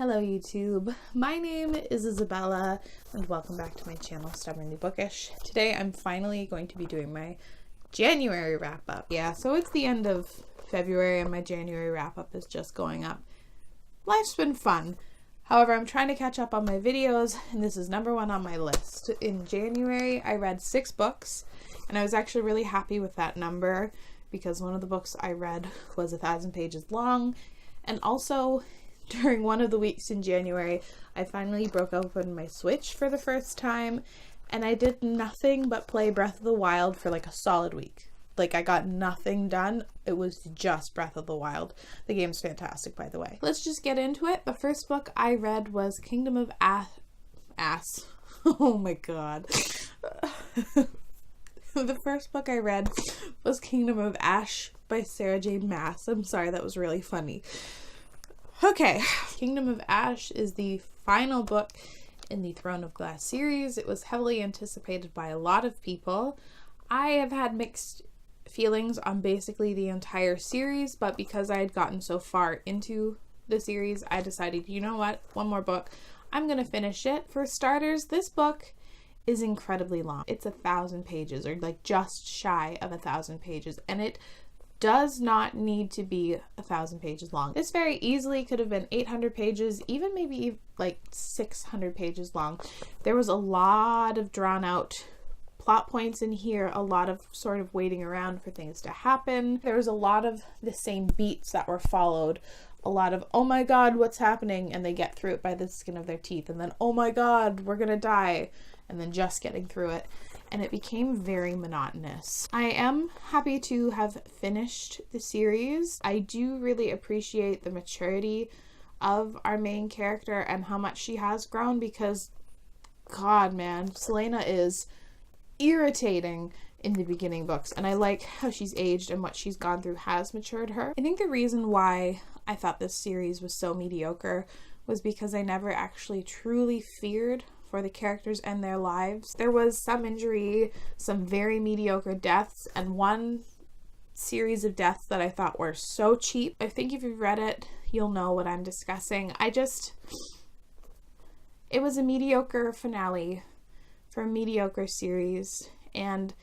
Hello YouTube, my name is Isabella and welcome back to my channel Stubbornly Bookish. Today I'm finally going to be doing my January wrap up. Yeah, so it's the end of February and my January wrap up is just going up. Life's been fun. However, I'm trying to catch up on my videos and this is number one on my list. In January I read 6 books and I was actually really happy with that number because one of the books I read was 1,000 pages long, and also during one of the weeks in January, I finally broke open my Switch for the first time, and I did nothing but play Breath of the Wild for like a solid week. Like, I got nothing done. It was just Breath of the Wild. The game's fantastic, by the way. Let's just get into it. The first book I read was Kingdom of Ass. Oh my god. The first book I read was Kingdom of Ash by Sarah J. Maas. I'm sorry, that was really funny. Okay, Kingdom of Ash is the final book in the Throne of Glass series. It was heavily anticipated by a lot of people. I have had mixed feelings on basically the entire series, but because I had gotten so far into the series, I decided, you know what, one more book. I'm going to finish it. For starters, this book is incredibly long. It's 1,000 pages, or like just shy of 1,000 pages, and it does not need to be 1,000 pages long. This very easily could have been 800 pages, even maybe like 600 pages long. There was a lot of drawn out plot points in here, a lot of sort of waiting around for things to happen. There was a lot of the same beats that were followed. A lot of, oh my god, what's happening? And they get through it by the skin of their teeth. And then, oh my god, we're gonna die. And then just getting through it. And it became very monotonous. I am happy to have finished the series. I do really appreciate the maturity of our main character and how much she has grown, because god man, Selena is irritating in the beginning books, and I like how she's aged and what she's gone through has matured her. I think the reason why I thought this series was so mediocre was because I never actually truly feared for the characters and their lives. There was some injury, some very mediocre deaths, and one series of deaths that I thought were so cheap. I think if you've read it, you'll know what I'm discussing. It was a mediocre finale for a mediocre series, and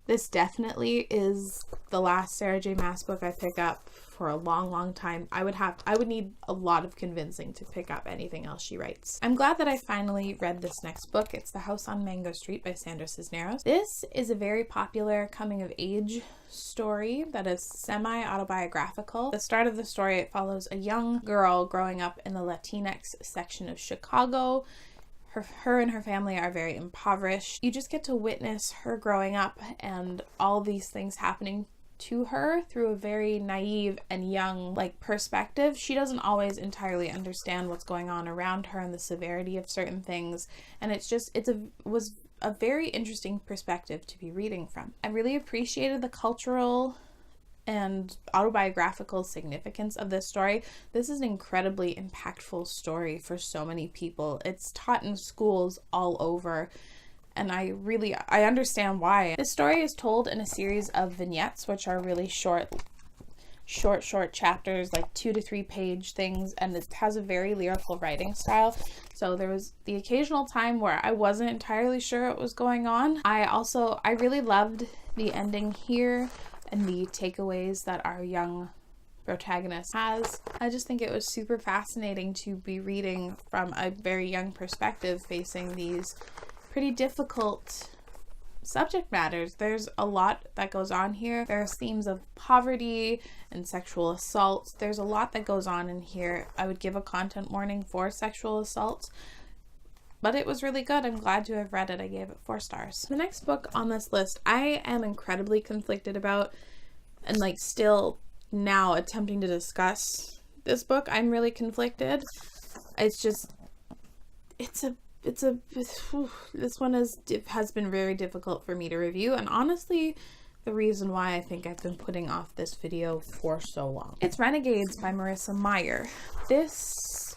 this definitely is the last Sarah J. Maas book I pick up for a long time. I would need a lot of convincing to pick up anything else she writes. I'm glad that I finally read this next book. It's The House on Mango Street by Sandra Cisneros. This is a very popular coming of age story that is semi-autobiographical. The start of the story, it follows a young girl growing up in the Latinx section of Chicago. Her and her family are very impoverished. You just get to witness her growing up and all these things happening to her through a very naive and young perspective. She doesn't always entirely understand what's going on around her and the severity of certain things, and it was a very interesting perspective to be reading from. I really appreciated the cultural and autobiographical significance of this story. This is an incredibly impactful story for so many people. It's taught in schools all over, and I understand why. This story is told in a series of vignettes, which are really short chapters, like 2 to 3 page things, and it has a very lyrical writing style. So there was the occasional time where I wasn't entirely sure what was going on. I really loved the ending here and the takeaways that our young protagonist has. I just think it was super fascinating to be reading from a very young perspective, facing these pretty difficult subject matters. There's a lot that goes on here. There's themes of poverty and sexual assault. There's a lot that goes on in here. I would give a content warning for sexual assault, but it was really good. I'm glad to have read it. I gave it 4 stars. The next book on this list, I am incredibly conflicted about, and still now attempting to discuss this book. I'm really conflicted. This one has been very difficult for me to review, and honestly, the reason why I think I've been putting off this video for so long. It's Renegades by Marissa Meyer. This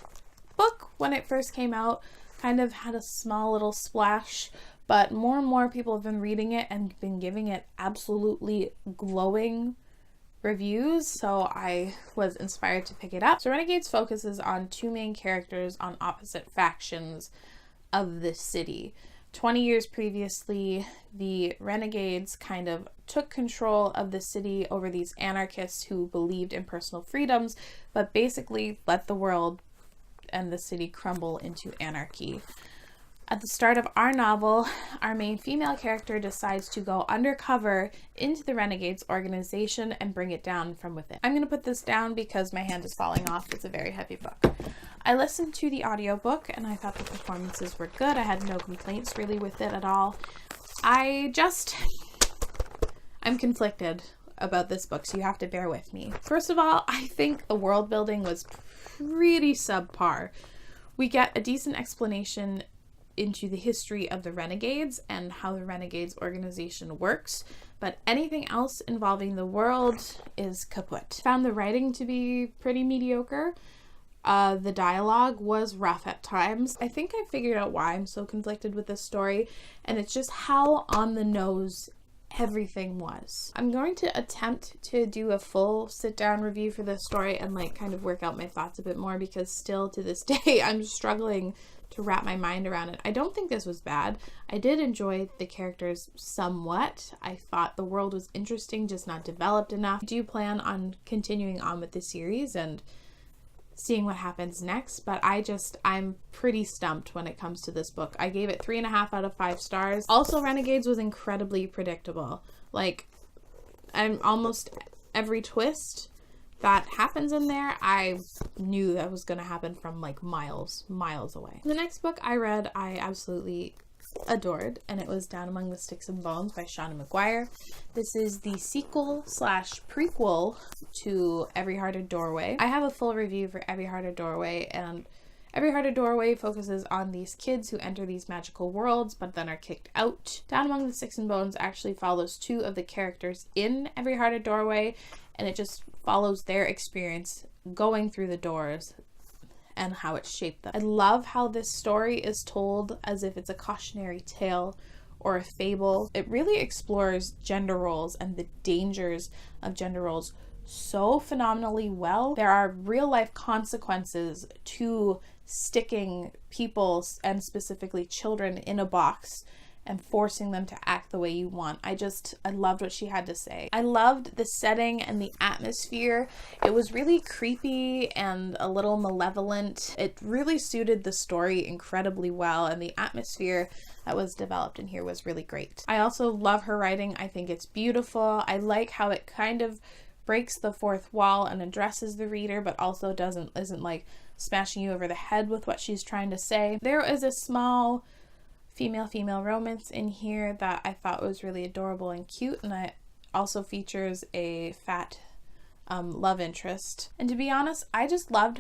book, when it first came out, kind of had a small little splash, but more and more people have been reading it and been giving it absolutely glowing reviews, so I was inspired to pick it up. So Renegades focuses on two main characters on opposite factions of the city. 20 years previously, the Renegades kind of took control of the city over these anarchists who believed in personal freedoms, but basically let the world and the city crumble into anarchy. At the start of our novel, our main female character decides to go undercover into the Renegades organization and bring it down from within. I'm going to put this down because my hand is falling off. It's a very heavy book. I listened to the audiobook and I thought the performances were good. I had no complaints really with it at all. I'm conflicted about this book, so you have to bear with me. First of all, I think the world building was pretty subpar. We get a decent explanation into the history of the Renegades and how the Renegades organization works, but anything else involving the world is kaput. Found the writing to be pretty mediocre. The dialogue was rough at times. I think I figured out why I'm so conflicted with this story, and it's just how on the nose everything was. I'm going to attempt to do a full sit-down review for this story and kind of work out my thoughts a bit more, because still to this day I'm struggling to wrap my mind around it. I don't think this was bad. I did enjoy the characters somewhat. I thought the world was interesting, just not developed enough. I do plan on continuing on with the series and seeing what happens next, but I'm pretty stumped when it comes to this book. I gave it 3.5 out of 5 stars. Also, Renegades was incredibly predictable. I'm almost every twist that happens in there, I knew that was going to happen from miles away. The next book I read, I absolutely adored, and it was Down Among the Sticks and Bones by Shauna McGuire. This is the sequel/prequel to Every Heart a Doorway. I have a full review for Every Heart a Doorway, and Every Heart a Doorway focuses on these kids who enter these magical worlds but then are kicked out. Down Among the Sticks and Bones actually follows 2 of the characters in Every Heart a Doorway, and it just follows their experience going through the doors and how it shaped them. I love how this story is told as if it's a cautionary tale or a fable. It really explores gender roles and the dangers of gender roles so phenomenally well. There are real life consequences to sticking people, and specifically children, in a box and forcing them to act the way you want. I loved what she had to say. I loved the setting and the atmosphere. It was really creepy and a little malevolent. It really suited the story incredibly well, and the atmosphere that was developed in here was really great. I also love her writing. I think it's beautiful. I like how it kind of breaks the fourth wall and addresses the reader, but also isn't smashing you over the head with what she's trying to say. There is a small female romance in here that I thought was really adorable and cute, and it also features a fat love interest. And to be honest, I just loved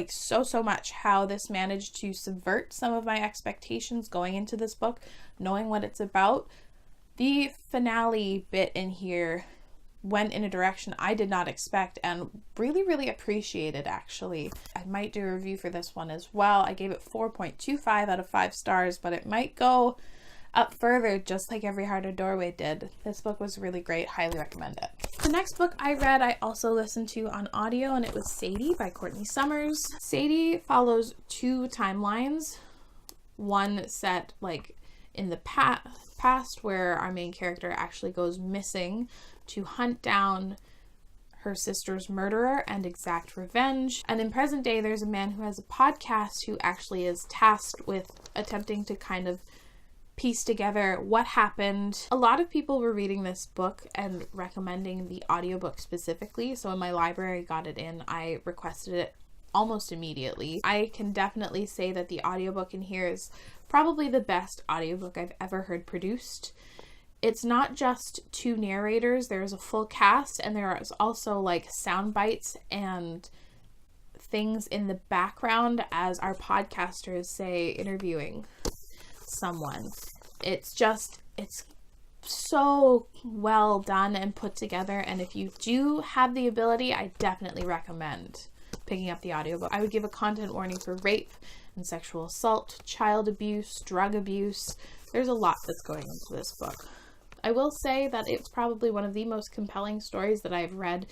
so much how this managed to subvert some of my expectations going into this book, knowing what it's about. The finale bit in here went in a direction I did not expect and really appreciated, actually. I might do a review for this one as well. I gave it 4.25 out of 5 stars, but it might go up further, just like Every Heart a Doorway did. This book was really great. Highly recommend it. The next book I read, I also listened to on audio, and it was Sadie by Courtney Summers. Sadie follows 2 timelines. One set in the past, where our main character actually goes missing to hunt down her sister's murderer and exact revenge. And in present day, there's a man who has a podcast who actually is tasked with attempting to kind of piece together what happened. A lot of people were reading this book and recommending the audiobook specifically, so when my library got it in, I requested it almost immediately. I can definitely say that the audiobook in here is probably the best audiobook I've ever heard produced. It's not just 2 narrators, there's a full cast, and there is also sound bites and things in the background as our podcasters say interviewing someone. It's so well done and put together, and if you do have the ability, I definitely recommend picking up the audiobook. I would give a content warning for rape and sexual assault, child abuse, drug abuse. There's a lot that's going into this book. I will say that it's probably one of the most compelling stories that I've read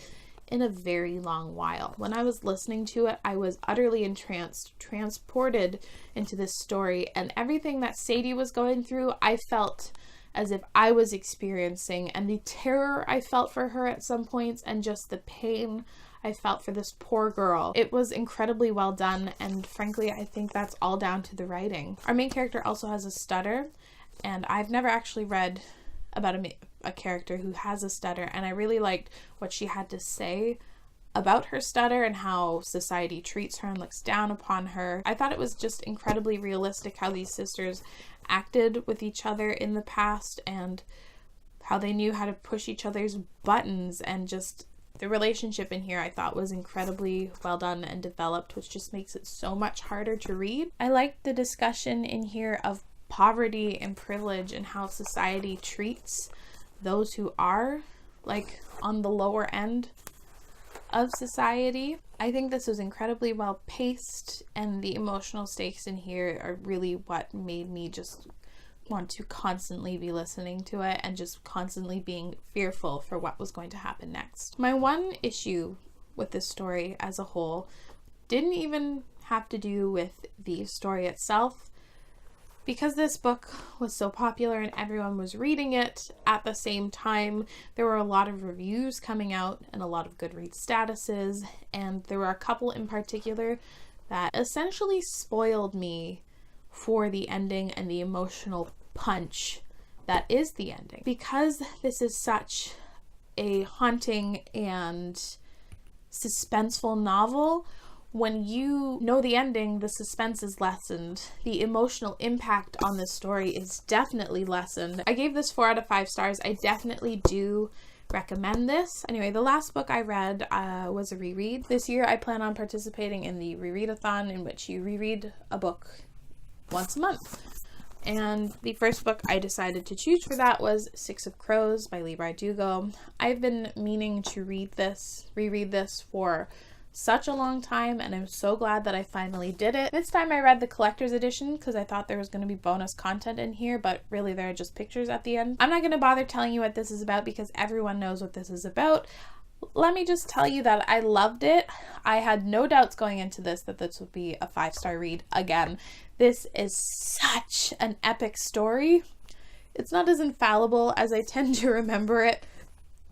in a very long while. When I was listening to it, I was utterly entranced, transported into this story, and everything that Sadie was going through, I felt as if I was experiencing, and the terror I felt for her at some points, and just the pain I felt for this poor girl. It was incredibly well done, and frankly, I think that's all down to the writing. Our main character also has a stutter, and I've never actually read about a character who has a stutter, and I really liked what she had to say about her stutter and how society treats her and looks down upon her. I thought it was just incredibly realistic how these sisters acted with each other in the past, and how they knew how to push each other's buttons, and just the relationship in here I thought was incredibly well done and developed, which just makes it so much harder to read. I liked the discussion in here of poverty and privilege and how society treats those who are like on the lower end of society. I think this was incredibly well paced, and the emotional stakes in here are really what made me just want to constantly be listening to it and just constantly being fearful for what was going to happen next. My one issue with this story as a whole didn't even have to do with the story itself. Because this book was so popular and everyone was reading it at the same time, there were a lot of reviews coming out and a lot of Goodreads statuses, and there were a couple in particular that essentially spoiled me for the ending and the emotional punch that is the ending. Because this is such a haunting and suspenseful novel, when you know the ending, the suspense is lessened. The emotional impact on this story is definitely lessened. I gave this 4 out of 5 stars. I definitely do recommend this. Anyway, the last book I read was a reread. This year I plan on participating in the rereadathon, in which you reread a book once a month. And the first book I decided to choose for that was Six of Crows by Lee Bardugo. I've been meaning to reread this for such a long time, and I'm so glad that I finally did it. This time I read the collector's edition because I thought there was going to be bonus content in here, but really there are just pictures at the end. I'm not going to bother telling you what this is about because everyone knows what this is about. Let me just tell you that I loved it. I had no doubts going into this that this would be a 5-star read again. This is such an epic story. It's not as infallible as I tend to remember it.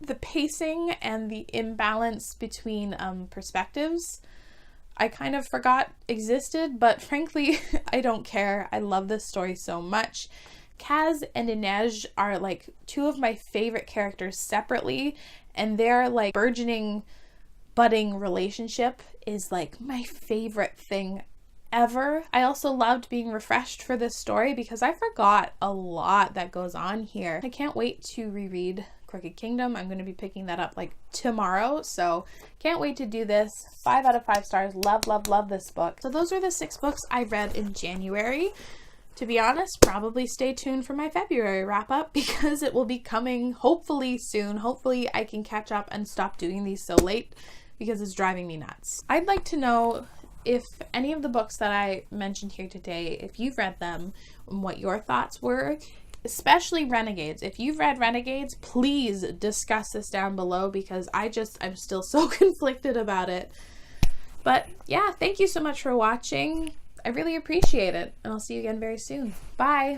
The pacing and the imbalance between perspectives I kind of forgot existed, but frankly I don't care. I love this story so much. Kaz and Inej are like 2 of my favorite characters separately, and their like burgeoning, budding relationship is like my favorite thing ever. I also loved being refreshed for this story because I forgot a lot that goes on here. I can't wait to reread Crooked Kingdom. I'm going to be picking that up like tomorrow, so can't wait to do this. 5 out of 5 stars. Love, love, love this book. So those are the 6 books I read in January. To be honest, probably stay tuned for my February wrap up because it will be coming hopefully soon. Hopefully I can catch up and stop doing these so late because it's driving me nuts. I'd like to know if any of the books that I mentioned here today, if you've read them, and what your thoughts were. Especially Renegades. If you've read Renegades, please discuss this down below because I'm still so conflicted about it. But yeah, thank you so much for watching. I really appreciate it, and I'll see you again very soon. Bye!